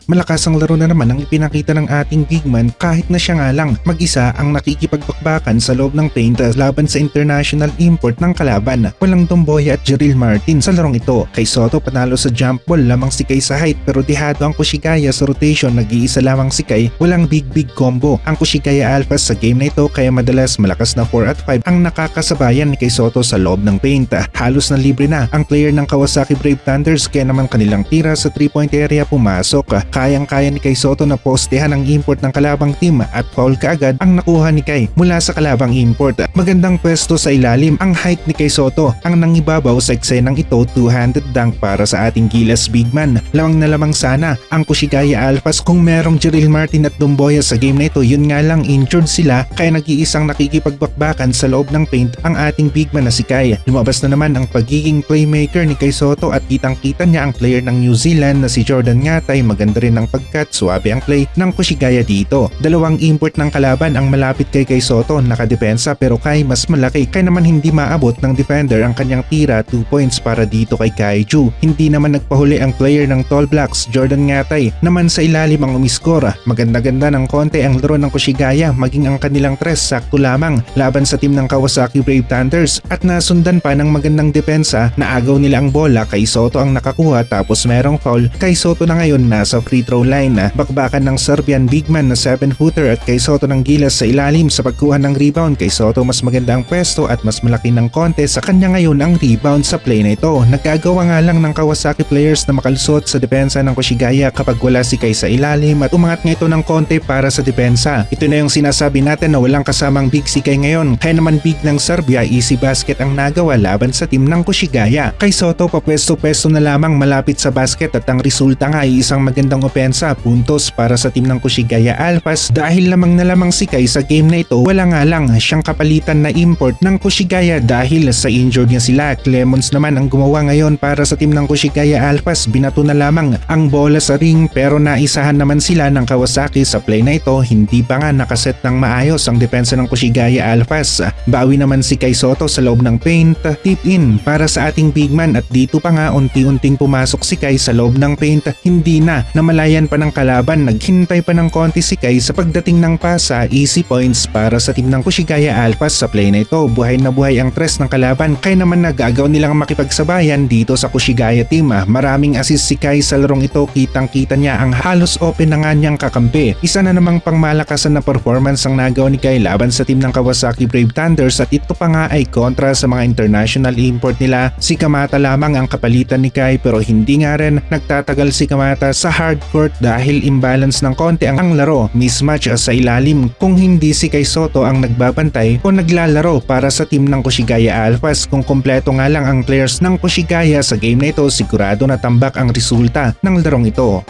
Malakas ang laro na naman ang ipinakita ng ating big man kahit na siya nga lang mag-isa ang nakikipagbakbakan sa loob ng paint laban sa international import ng kalaban. Walang Domboya at Jerill Martin sa larong ito. Kay Soto panalo sa jump ball lamang si Kai sa height pero dihado ang Kushigaya sa rotation, nag-iisa lamang si Kai, walang big combo ang Kushigaya Alphas sa game na ito kaya madalas malakas na 4 at 5 ang nakakasabayan ni Kai Soto sa loob ng paint. Halos na libre na ang player ng Kawasaki Brave Thunders kaya naman kanilang tira sa 3-point area pumasok. Kayang-kaya ni Kai Soto na postehan ang import ng kalabang team at foul kaagad ang nakuha ni Kai mula sa kalabang import. Magandang pwesto sa ilalim ang height ni Kai Soto ang nangibabaw sa eksenang ito, two-handed dunk para sa ating Gilas big man. Lamang na lamang sana ang Kushigaya Alphas kung merong Jerill Martin at Domboya sa game na ito, yun nga lang injured sila kaya nag-iisang nakikipagbakbakan sa loob ng paint ang ating big man na si Kai. Lumabas na naman ang pagiging playmaker ni Kai Soto at kitang-kita niya ang player ng New Zealand na si Jordan Ngatay. Maganda rin ang pagkat, suwabe ang play ng Kushigaya dito. Dalawang import ng kalaban ang malapit kay Kai Soto, nakadepensa pero Kai mas malaki kaya naman hindi maabot ng defender ang kanyang tira. 2 points para dito kay Kaiju. Hindi naman nagpahuli ang player ng Tall Blacks, Jordan Ngatay naman sa ilalim ang umiskora. Maganda-ganda ng konti ang laro ng Kushigaya, maging ang kanilang tres sakto lamang laban sa team ng Kawasaki Brave Thunders at nasundan pa ng magandang depensa. Naagaw nila ang bola, Kai Soto ang nakakuha tapos merong foul. Kai Soto na ngayon nasa free throw line. Bakbakan ng Serbian big man na 7-footer at Kai Soto ng Gilas sa ilalim sa pagkuha ng rebound. Kai Soto mas maganda ang pwesto at mas malaki ng konti sa kanya ngayon ang rebound sa play na ito. Nagagawa nga lang ng Kawasaki players na makalusot sa depensa ng Kushigaya kapag wala si Kai sa ilalim at umangat nga ito ng konti para sa depensa. Ito na yung sinasabi natin na walang kasamang big si Kai ngayon. Kaya naman big ng Serbia, easy basket ang nagawa laban sa team ng Kushigaya. Kai Soto papwesto-pwesto na lamang malapit sa basket at ang resulta nga ay isang magandang opensa, puntos para sa team ng Kushigaya Alphas dahil lamang na lamang si Kai sa game na ito. Wala nga lang siyang kapalitan na import ng Kushigaya dahil sa injured niya sila. Clemons naman ang gumawa ngayon para sa team ng Kushigaya Alphas. Binato na lamang ang bola sa ring pero naisahan naman sila ng Kawasaki sa play na ito. Hindi pa nga nakaset ng maayos ang depensa ng Kushigaya Alphas. Bawi naman si Kai Soto sa loob ng paint, tip in para sa ating big man at dito pa nga unti-unting pumasok si Kai sa loob ng paint. Hindi na namalayan pa ng kalaban, naghintay pa ng konti si Kai sa pagdating ng pasa. Easy points para sa team ng Kushigaya Alphas sa play na ito. Buhay na buhay ang tres ng kalaban kaya naman nag-agaw nilang makipagsabayan dito sa Kushigaya team. Maraming assist si Kai sa larong ito, kitang-kita niya ang halos open na nga niyang kakampi. Isa na namang pangmalakasan na performance ang nagawa ni Kai laban sa team ng Kawasaki Brave Thunders at ito pa nga ay kontra sa mga international import nila. Si Kamata lamang ang kapalitan ni Kai pero hindi nga rin nagtatagal si Kamata sa hard court dahil imbalance ng konti ang laro, mismatch sa ilalim kung hindi si Kai Soto ang nagbabantay o naglalaro para sa team ng Kushigaya Alphas. Kung kompleto nga lang ang players ng Kushigaya sa game na ito, sigurado na tambak ang resulta ng larong ito.